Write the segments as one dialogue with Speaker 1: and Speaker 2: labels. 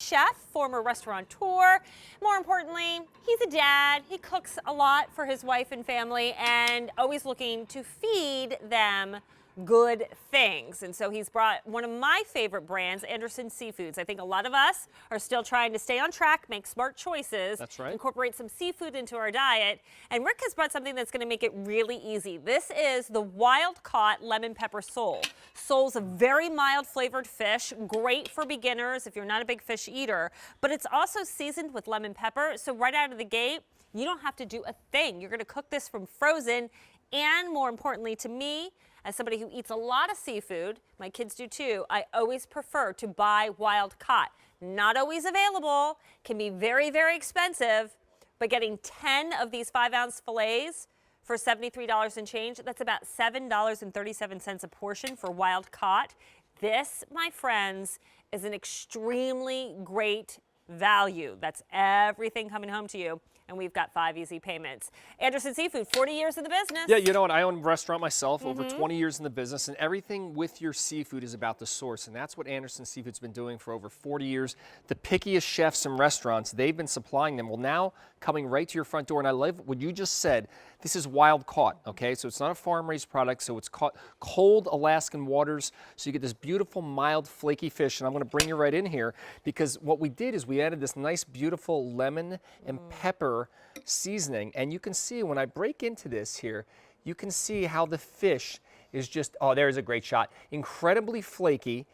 Speaker 1: chef, former restaurateur. More importantly, he's a dad. He cooks a lot for his wife and family and always looking to feed them good things. And so he's brought one of my favorite brands, Anderson Seafoods. I think a lot of us are still trying to stay on track, make smart choices.
Speaker 2: That's right.
Speaker 1: Incorporate some seafood into our diet. And Rick has brought something that's going to make it really easy. This is the wild-caught lemon pepper sole. Sole's a very mild flavored fish, great for beginners if you're not a big fish eater, but it's also seasoned with lemon pepper. So right out of the gate, you don't have to do a thing. You're going to cook this from frozen. And more importantly to me, as somebody who eats a lot of seafood, my kids do too, I always prefer to buy wild caught. Not always available, can be very, very expensive, but getting 10 of these 5-ounce fillets for $73 and change, that's about $7.37 a portion for wild caught. This, my friends, is an extremely great value. That's everything coming home to you. And we've got 5 easy payments. Anderson Seafood, 40 years in the business.
Speaker 2: Yeah, you know what? I own a restaurant myself, over 20 years in the business, and everything with your seafood is about the source. And that's what Anderson Seafood's been doing for over 40 years. The pickiest chefs and restaurants, they've been supplying them. Well, now coming right to your front door. And I love what you just said. This is wild caught, okay? So it's not a farm-raised product, so it's caught cold Alaskan waters. So you get this beautiful, mild, flaky fish. And I'm going to bring you right in here because what we did is we added this nice, beautiful lemon and pepper seasoning. And you can see when I break into this here, you can see how the fish is just, oh, there's a great shot. Incredibly flaky.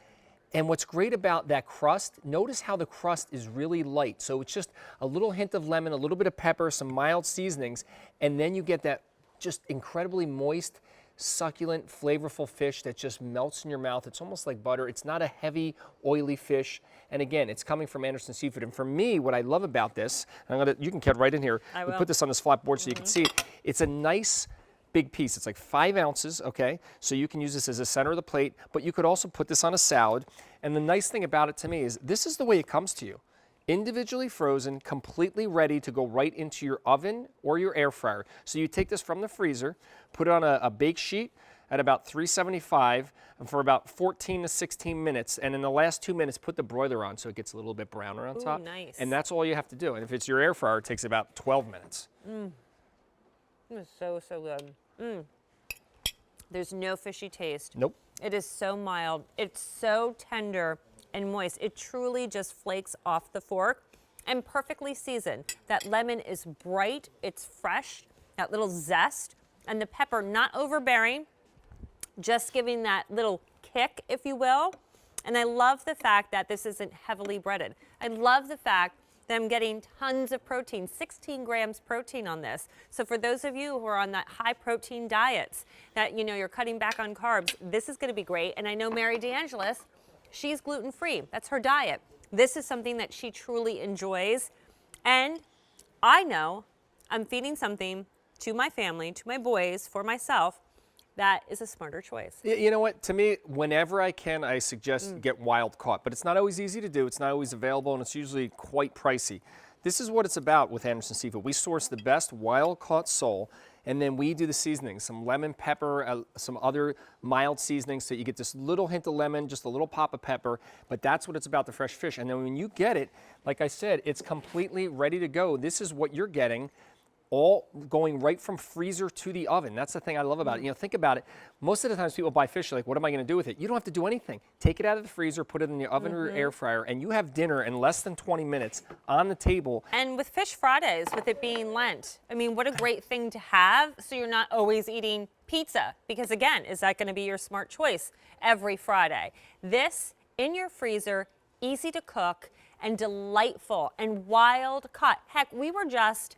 Speaker 2: And what's great about that crust, notice how the crust is really light. So it's just a little hint of lemon, a little bit of pepper, some mild seasonings, and then you get that just incredibly moist, succulent, flavorful fish that just melts in your mouth. It's almost like butter. It's not a heavy, oily fish. And again, it's coming from Anderson Seafood. And for me, what I love about this, you can get right in here.
Speaker 1: I will.
Speaker 2: We put this on this flat board so you can see it. It's a nice, big piece. It's like 5 ounces, okay? So you can use this as a center of the plate, but you could also put this on a salad. And the nice thing about it to me is this is the way it comes to you. Individually frozen, completely ready to go right into your oven or your air fryer. So you take this from the freezer, put it on a bake sheet at about 375 for about 14 to 16 minutes. And in the last 2 minutes, put the broiler on so it gets a little bit browner on top.
Speaker 1: Nice.
Speaker 2: And that's all you have to do. And if it's your air fryer, it takes about 12 minutes.
Speaker 1: It's so, so good. There's no fishy taste.
Speaker 2: Nope.
Speaker 1: It is so mild. It's so tender and moist. It truly just flakes off the fork and perfectly seasoned. That lemon is bright, it's fresh, that little zest, and the pepper not overbearing, just giving that little kick, if you will. And I love the fact that this isn't heavily breaded. I love the fact that I'm getting tons of protein, 16 grams protein on this. So for those of you who are on that high protein diets, that you're cutting back on carbs, this is gonna be great. And I know Mary DeAngelis, she's gluten-free, that's her diet. This is something that she truly enjoys. And I know I'm feeding something to my family, to my boys, for myself, that is a smarter choice.
Speaker 2: You know what? To me, whenever I can, I suggest get wild caught. But it's not always easy to do. It's not always available, and it's usually quite pricey. This is what it's about with Anderson Seafood. We source the best wild caught sole, and then we do the seasoning, some lemon, pepper, some other mild seasonings, so you get this little hint of lemon, just a little pop of pepper. But that's what it's about, the fresh fish. And then when you get it, like I said, it's completely ready to go. This is what you're getting, all going right from freezer to the oven. That's the thing I love about it. Think about it. Most of the times people buy fish, like, what am I going to do with it? You don't have to do anything. Take it out of the freezer, put it in the oven or your air fryer, and you have dinner in less than 20 minutes on the table.
Speaker 1: And with Fish Fridays, with it being Lent, I mean, what a great thing to have, so you're not always eating pizza. Because again, is that going to be your smart choice every Friday? This, in your freezer, easy to cook, and delightful, and wild caught. Heck, we were just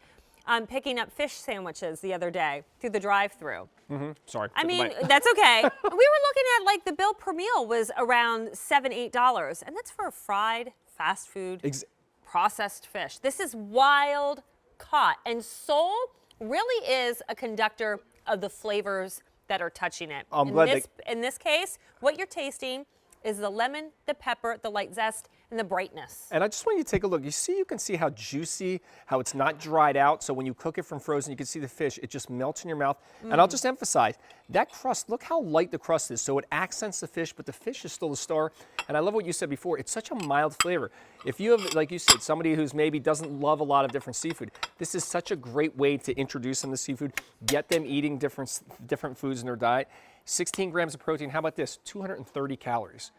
Speaker 1: picking up fish sandwiches the other day through the drive-thru.
Speaker 2: Sorry.
Speaker 1: I mean, that's okay. We were looking at, like, the bill per meal was around $7, $8, and that's for a fried fast food processed fish. This is wild caught, and sole really is a conductor of the flavors that are touching it.
Speaker 2: I'm glad
Speaker 1: in this case, what you're tasting is the lemon, the pepper, the light zest, and the brightness.
Speaker 2: And I just want you to take a look. You can see how juicy, how it's not dried out. So when you cook it from frozen, you can see the fish. It just melts in your mouth. And I'll just emphasize, that crust, look how light the crust is. So it accents the fish, but the fish is still the star. And I love what you said before. It's such a mild flavor. If you have, like you said, somebody who's maybe doesn't love a lot of different seafood, this is such a great way to introduce them to seafood, get them eating different foods in their diet. 16 grams of protein. How about this? 230 calories.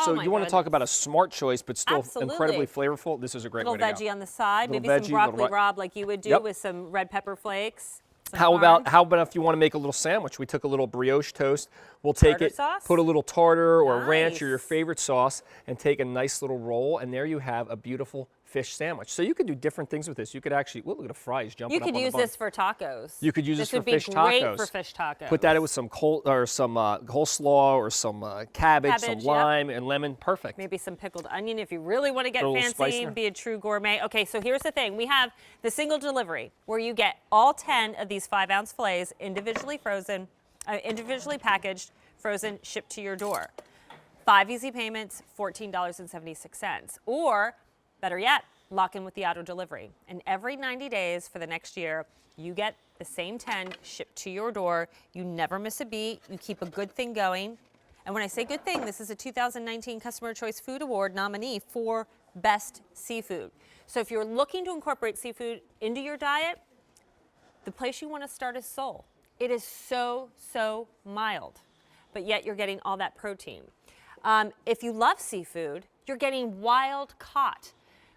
Speaker 2: So you want to talk about a smart choice, but still incredibly flavorful. This is a great way to go.
Speaker 1: Little veggie on the side, maybe some broccoli rabe like you would do with some red pepper flakes.
Speaker 2: How about if you want to make a little sandwich? We took a little brioche toast. We'll take it, put a little tartar or ranch or your favorite sauce, and take a nice little roll, and there you have a beautiful fish sandwich. So you could do different things with this. You could actually, look at the fries jumping up on the bun.
Speaker 1: You could use this for tacos.
Speaker 2: You could use this for fish tacos.
Speaker 1: This would be great for fish tacos.
Speaker 2: Put that in with some coleslaw or some cabbage, some lime and lemon. Perfect.
Speaker 1: Maybe some pickled onion if you really want to get fancy and be a true gourmet. Okay, so here's the thing. We have the single delivery where you get all 10 of these 5-ounce fillets individually frozen, individually packaged, frozen, shipped to your door. 5 easy payments, $14.76. Or better yet, lock in with the auto delivery. And every 90 days for the next year, you get the same 10 shipped to your door. You never miss a beat. You keep a good thing going. And when I say good thing, this is a 2019 Customer Choice Food Award nominee for Best Seafood. So if you're looking to incorporate seafood into your diet, the place you want to start is Sole. It is so, so mild, but yet you're getting all that protein. If you love seafood, you're getting wild caught,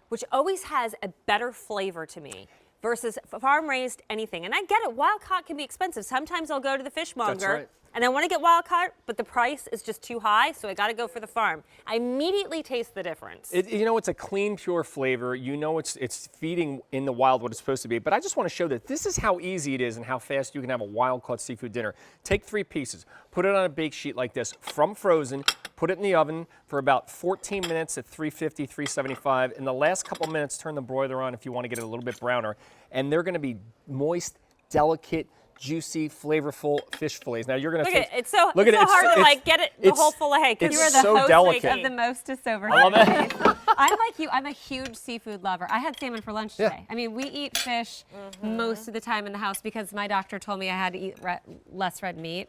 Speaker 1: which always has a better flavor to me versus farm-raised anything. And I get it, wild caught can be expensive. Sometimes I'll go to the fishmonger and I want to get wild caught, but the price is just too high, so I got to go for the farm. I immediately taste the difference.
Speaker 2: It's a clean, pure flavor. You know it's feeding in the wild what it's supposed to be. But I just want to show that this is how easy it is and how fast you can have a wild-caught seafood dinner. Take 3 pieces, put it on a bake sheet like this from frozen, put it in the oven for about 14 minutes at 350, 375. In the last couple minutes, turn the broiler on if you want to get it a little bit browner. And they're going to be moist, delicate, juicy, flavorful fish fillets. Now you're going to
Speaker 1: look at it. It's so hard to get it the whole fillet because
Speaker 3: you are the
Speaker 2: so
Speaker 3: host
Speaker 2: delicate.
Speaker 3: of the mostest over here.
Speaker 2: I love it.
Speaker 3: I'm like you. I'm a huge seafood lover. I had salmon for lunch today. I mean, we eat fish most of the time in the house because my doctor told me I had to eat less red meat.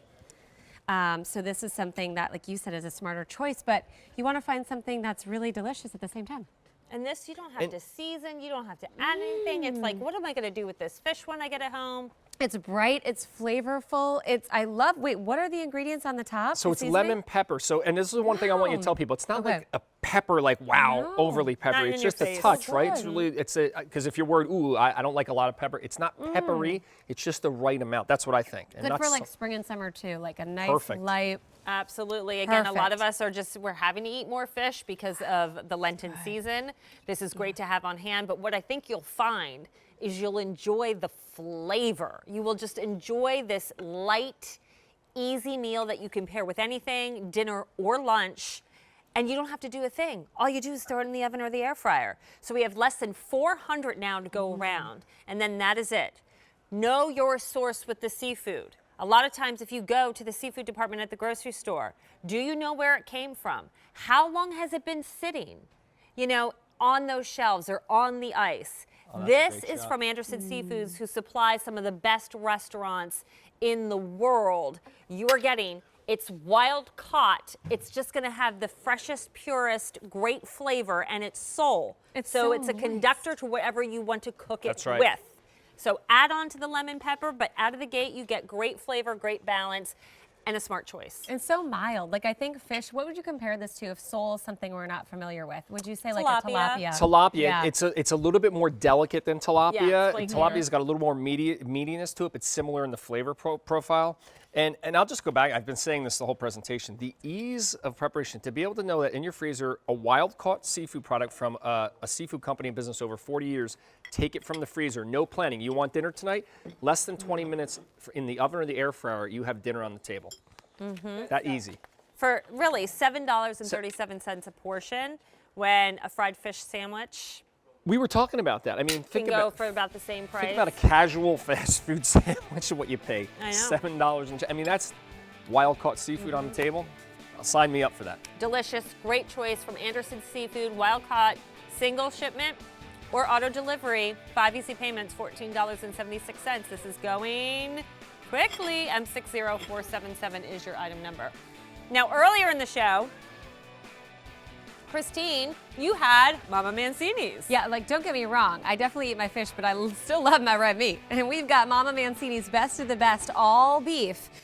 Speaker 3: So this is something that, like you said, is a smarter choice, but you want to find something that's really delicious at the same time.
Speaker 1: And this, you don't have to season, you don't have to add anything. It's like, what am I going to do with this fish when I get it home?
Speaker 3: It's bright, it's flavorful, wait, what are the ingredients on the top?
Speaker 2: So it's lemon pepper. So, and this is one thing I want you to tell people. It's not like a pepper, like, wow, overly peppery. It's just a touch, right? It's really, because if you're worried, ooh, I don't like a lot of pepper, it's not peppery. It's just the right amount. That's what I think.
Speaker 3: Good for like spring and summer too, like a nice light.
Speaker 1: Absolutely. Again, a lot of us are we're having to eat more fish because of the Lenten season. This is great to have on hand, but what I think you'll find is you'll enjoy the flavor. You will just enjoy this light, easy meal that you can pair with anything, dinner or lunch, and you don't have to do a thing. All you do is throw it in the oven or the air fryer. So we have less than 400 now to go around, and then that is it. Know your source with the seafood. A lot of times if you go to the seafood department at the grocery store, do you know where it came from? How long has it been sitting, on those shelves or on the ice? This is from Anderson Seafoods, who supplies some of the best restaurants in the world. You are getting, it's wild caught. It's just going to have the freshest, purest, great flavor, and it's Sole. So it's a conductor to whatever you want to cook it with. So add on to the lemon pepper, but out of the gate, you get great flavor, great balance, and a smart choice.
Speaker 3: And so mild. Like, I think fish, what would you compare this to if sole is something we're not familiar with? Would you say like a tilapia?
Speaker 2: Tilapia, it's a little bit more delicate than tilapia.
Speaker 1: Yeah,
Speaker 2: Tilapia's got a little more meatiness to it, but similar in the flavor profile. And I'll just go back. I've been saying this the whole presentation. The ease of preparation, to be able to know that in your freezer, a wild-caught seafood product from a seafood company in business over 40 years, take it from the freezer, no planning. You want dinner tonight? Less than 20 minutes in the oven or the air fryer, you have dinner on the table. That easy.
Speaker 1: For really $7.37 a portion, when a fried fish sandwich.
Speaker 2: We were talking about that. I mean,
Speaker 1: think about for about the same price.
Speaker 2: Think about a casual fast food sandwich and what you pay.
Speaker 1: I know.
Speaker 2: $7. I mean, that's wild-caught seafood on the table. Sign me up for that.
Speaker 1: Delicious, great choice from Anderson Seafood, wild caught, single shipment or auto delivery. 5 easy payments, $14.76. This is going quickly. M60477 is your item number. Now, earlier in the show, Christine, you had Mama Mancini's.
Speaker 3: Yeah, like, don't get me wrong. I definitely eat my fish, but I still love my red meat. And we've got Mama Mancini's Best of the Best all beef.